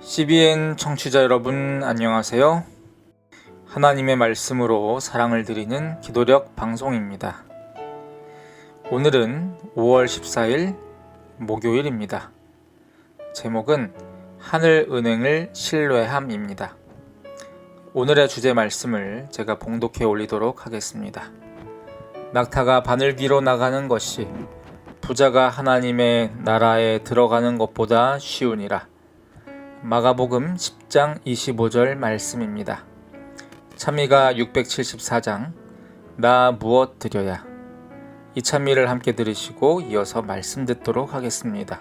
CBN 청취자 여러분 안녕하세요. 하나님의 말씀으로 사랑을 드리는 기도력 방송입니다. 오늘은 5월 14일 목요일입니다. 제목은 하늘 은행을 신뢰함입니다. 오늘의 주제 말씀을 제가 봉독해 올리도록 하겠습니다. 낙타가 바늘 위로 나가는 것이 부자가 하나님의 나라에 들어가는 것보다 쉬우니라. 마가복음 10장 25절 말씀입니다. 찬미가 674장 나 무엇 드려야. 이 찬미를 함께 들으시고 이어서 말씀 듣도록 하겠습니다.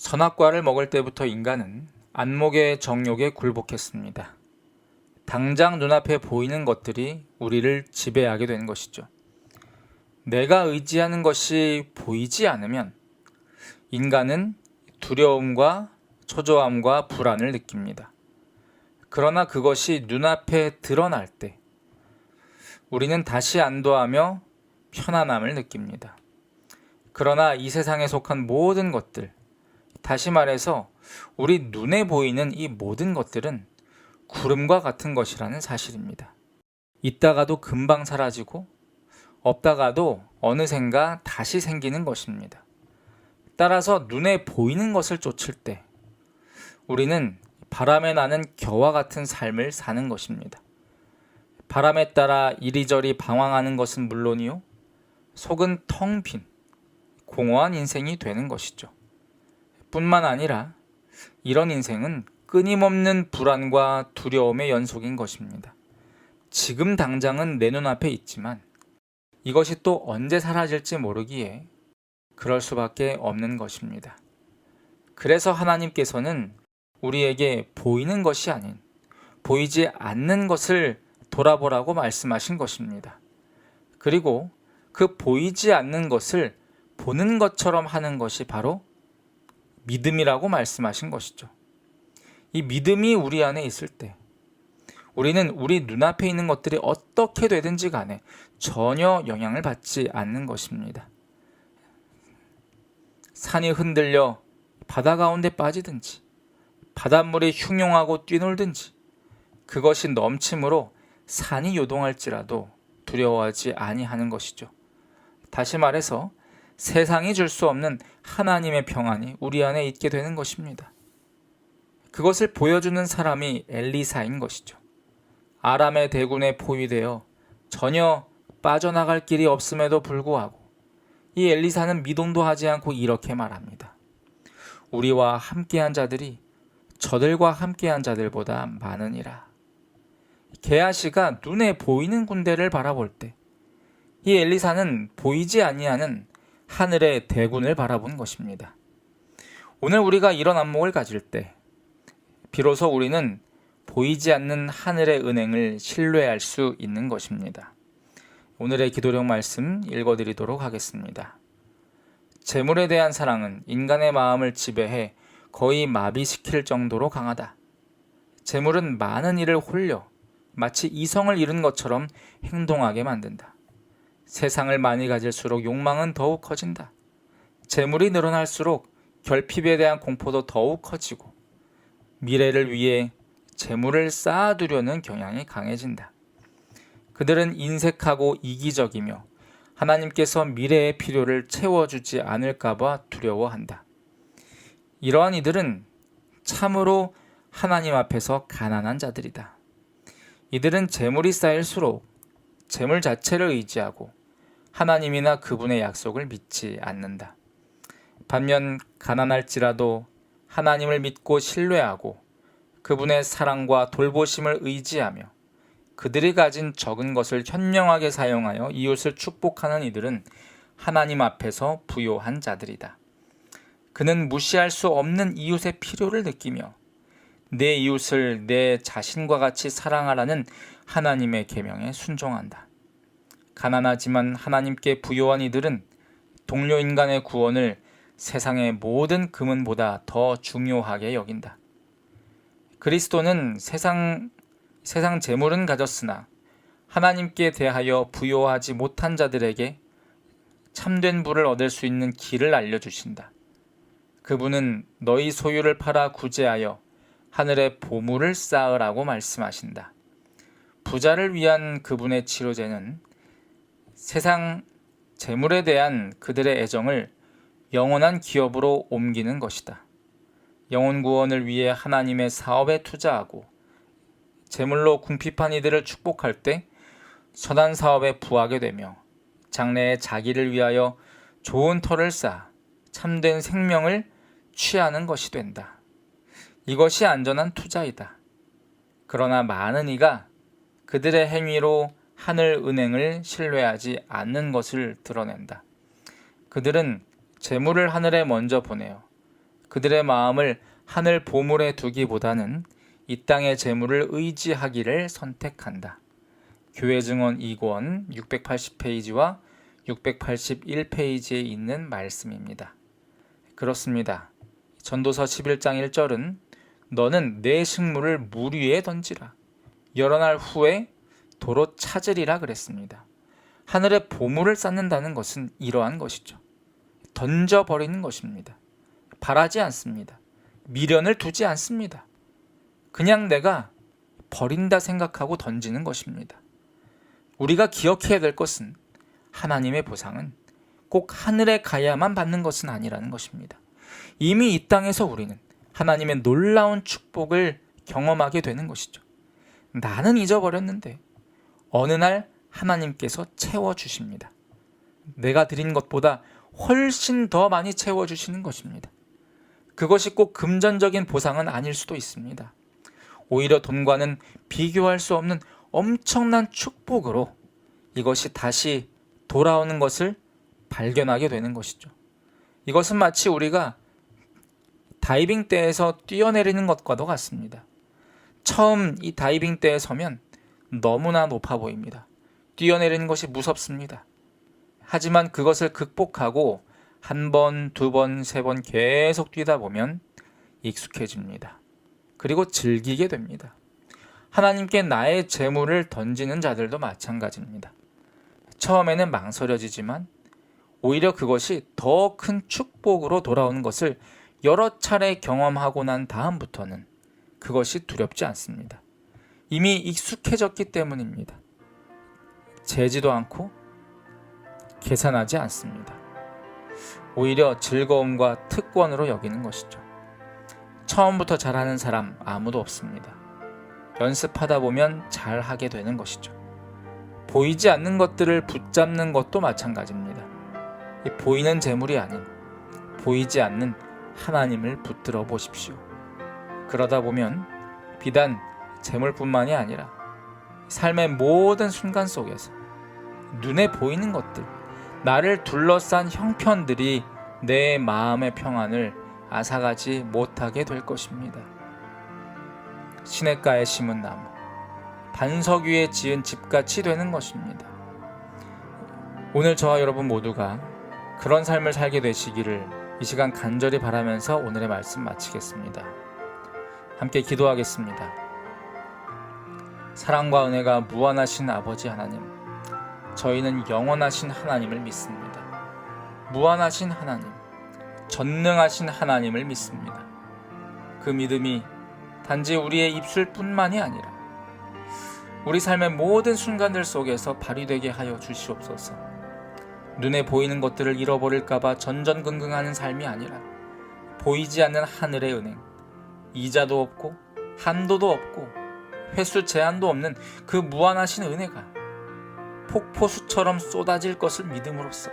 선악과를 먹을 때부터 인간은 안목의 정욕에 굴복했습니다. 당장 눈앞에 보이는 것들이 우리를 지배하게 된 것이죠. 내가 의지하는 것이 보이지 않으면 인간은 두려움과 초조함과 불안을 느낍니다. 그러나 그것이 눈앞에 드러날 때 우리는 다시 안도하며 편안함을 느낍니다. 그러나 이 세상에 속한 모든 것들, 다시 말해서 우리 눈에 보이는 이 모든 것들은 구름과 같은 것이라는 사실입니다. 있다가도 금방 사라지고 없다가도 어느샌가 다시 생기는 것입니다. 따라서 눈에 보이는 것을 쫓을 때 우리는 바람에 나는 겨와 같은 삶을 사는 것입니다. 바람에 따라 이리저리 방황하는 것은 물론이요, 속은 텅 빈 공허한 인생이 되는 것이죠. 뿐만 아니라 이런 인생은 끊임없는 불안과 두려움의 연속인 것입니다. 지금 당장은 내 눈앞에 있지만 이것이 또 언제 사라질지 모르기에 그럴 수밖에 없는 것입니다. 그래서 하나님께서는 우리에게 보이는 것이 아닌 보이지 않는 것을 돌아보라고 말씀하신 것입니다. 그리고 그 보이지 않는 것을 보는 것처럼 하는 것이 바로 믿음이라고 말씀하신 것이죠. 이 믿음이 우리 안에 있을 때 우리는 우리 눈앞에 있는 것들이 어떻게 되든지 간에 전혀 영향을 받지 않는 것입니다. 산이 흔들려 바다 가운데 빠지든지 바닷물이 흉용하고 뛰놀든지 그것이 넘침으로 산이 요동할지라도 두려워하지 아니하는 것이죠. 다시 말해서 세상이 줄 수 없는 하나님의 평안이 우리 안에 있게 되는 것입니다. 그것을 보여주는 사람이 엘리사인 것이죠. 아람의 대군에 포위되어 전혀 빠져나갈 길이 없음에도 불구하고 이 엘리사는 미동도 하지 않고 이렇게 말합니다. 우리와 함께한 자들이 저들과 함께한 자들보다 많으니라. 게하시가 눈에 보이는 군대를 바라볼 때 이 엘리사는 보이지 아니하는 하늘의 대군을 바라본 것입니다. 오늘 우리가 이런 안목을 가질 때 비로소 우리는 보이지 않는 하늘의 은행을 신뢰할 수 있는 것입니다. 오늘의 기도력 말씀 읽어드리도록 하겠습니다. 재물에 대한 사랑은 인간의 마음을 지배해 거의 마비시킬 정도로 강하다. 재물은 많은 이를 홀려 마치 이성을 잃은 것처럼 행동하게 만든다. 세상을 많이 가질수록 욕망은 더욱 커진다. 재물이 늘어날수록 결핍에 대한 공포도 더욱 커지고 미래를 위해 재물을 쌓아두려는 경향이 강해진다. 그들은 인색하고 이기적이며 하나님께서 미래의 필요를 채워주지 않을까봐 두려워한다. 이러한 이들은 참으로 하나님 앞에서 가난한 자들이다. 이들은 재물이 쌓일수록 재물 자체를 의지하고 하나님이나 그분의 약속을 믿지 않는다. 반면 가난할지라도 하나님을 믿고 신뢰하고 그분의 사랑과 돌보심을 의지하며 그들이 가진 적은 것을 현명하게 사용하여 이웃을 축복하는 이들은 하나님 앞에서 부요한 자들이다. 그는 무시할 수 없는 이웃의 필요를 느끼며 내 이웃을 내 자신과 같이 사랑하라는 하나님의 계명에 순종한다. 가난하지만 하나님께 부요한 이들은 동료 인간의 구원을 세상의 모든 금은보다 더 중요하게 여긴다. 그리스도는 세상 재물은 가졌으나 하나님께 대하여 부요하지 못한 자들에게 참된 부를 얻을 수 있는 길을 알려주신다. 그분은 너희 소유를 팔아 구제하여 하늘에 보물을 쌓으라고 말씀하신다. 부자를 위한 그분의 치료제는 세상 재물에 대한 그들의 애정을 영원한 기업으로 옮기는 것이다. 영혼 구원을 위해 하나님의 사업에 투자하고 재물로 궁핍한 이들을 축복할 때 선한 사업에 부하게 되며 장래에 자기를 위하여 좋은 터를 쌓아 참된 생명을 취하는 것이 된다. 이것이 안전한 투자이다. 그러나 많은 이가 그들의 행위로 하늘 은행을 신뢰하지 않는 것을 드러낸다. 그들은 재물을 하늘에 먼저 보내어 그들의 마음을 하늘 보물에 두기보다는 이 땅의 재물을 의지하기를 선택한다. 교회 증언 2권 680페이지와 681페이지에 있는 말씀입니다. 그렇습니다. 전도서 11장 1절은 너는 내 식물을 물 위에 던지라. 여러 날 후에 도로 찾으리라 그랬습니다. 하늘에 보물을 쌓는다는 것은 이러한 것이죠. 던져버리는 것입니다. 바라지 않습니다. 미련을 두지 않습니다. 그냥 내가 버린다 생각하고 던지는 것입니다. 우리가 기억해야 될 것은 하나님의 보상은 꼭 하늘에 가야만 받는 것은 아니라는 것입니다. 이미 이 땅에서 우리는 하나님의 놀라운 축복을 경험하게 되는 것이죠. 나는 잊어버렸는데 어느 날 하나님께서 채워주십니다. 내가 드린 것보다 훨씬 더 많이 채워주시는 것입니다. 그것이 꼭 금전적인 보상은 아닐 수도 있습니다. 오히려 돈과는 비교할 수 없는 엄청난 축복으로 이것이 다시 돌아오는 것을 발견하게 되는 것이죠. 이것은 마치 우리가 다이빙대에서 뛰어내리는 것과도 같습니다. 처음 이 다이빙대에 서면 너무나 높아 보입니다. 뛰어내리는 것이 무섭습니다. 하지만 그것을 극복하고 한 번, 두 번, 세 번 계속 뛰다 보면 익숙해집니다. 그리고 즐기게 됩니다. 하나님께 나의 재물을 던지는 자들도 마찬가지입니다. 처음에는 망설여지지만 오히려 그것이 더 큰 축복으로 돌아오는 것을 여러 차례 경험하고 난 다음부터는 그것이 두렵지 않습니다. 이미 익숙해졌기 때문입니다. 재지도 않고 계산하지 않습니다. 오히려 즐거움과 특권으로 여기는 것이죠. 처음부터 잘하는 사람 아무도 없습니다. 연습하다 보면 잘하게 되는 것이죠. 보이지 않는 것들을 붙잡는 것도 마찬가지입니다. 보이는 재물이 아닌 보이지 않는 하나님을 붙들어 보십시오. 그러다 보면 비단 재물뿐만이 아니라 삶의 모든 순간 속에서 눈에 보이는 것들, 나를 둘러싼 형편들이 내 마음의 평안을 앗아가지 못하게 될 것입니다. 시냇가에 심은 나무, 반석 위에 지은 집같이 되는 것입니다. 오늘 저와 여러분 모두가 그런 삶을 살게 되시기를 이 시간 간절히 바라면서 오늘의 말씀 마치겠습니다. 함께 기도하겠습니다. 사랑과 은혜가 무한하신 아버지 하나님, 저희는 영원하신 하나님을 믿습니다. 무한하신 하나님, 전능하신 하나님을 믿습니다. 그 믿음이 단지 우리의 입술뿐만이 아니라 우리 삶의 모든 순간들 속에서 발휘되게 하여 주시옵소서. 눈에 보이는 것들을 잃어버릴까봐 전전긍긍하는 삶이 아니라 보이지 않는 하늘의 은행, 이자도 없고 한도도 없고 횟수 제한도 없는 그 무한하신 은혜가 폭포수처럼 쏟아질 것을 믿음으로써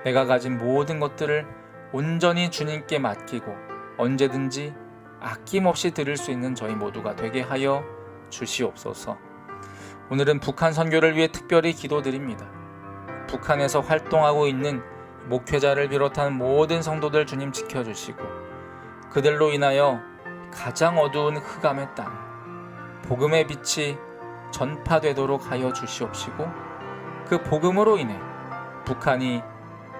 내가 가진 모든 것들을 온전히 주님께 맡기고 언제든지 아낌없이 드릴 수 있는 저희 모두가 되게 하여 주시옵소서. 오늘은 북한 선교를 위해 특별히 기도드립니다. 북한에서 활동하고 있는 목회자를 비롯한 모든 성도들 주님 지켜주시고 그들로 인하여 가장 어두운 흑암의 땅, 복음의 빛이 전파되도록 하여 주시옵시고 그 복음으로 인해 북한이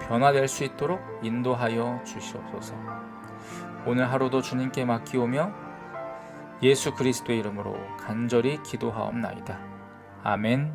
변화될 수 있도록 인도하여 주시옵소서. 오늘 하루도 주님께 맡기오며 예수 그리스도의 이름으로 간절히 기도하옵나이다. 아멘.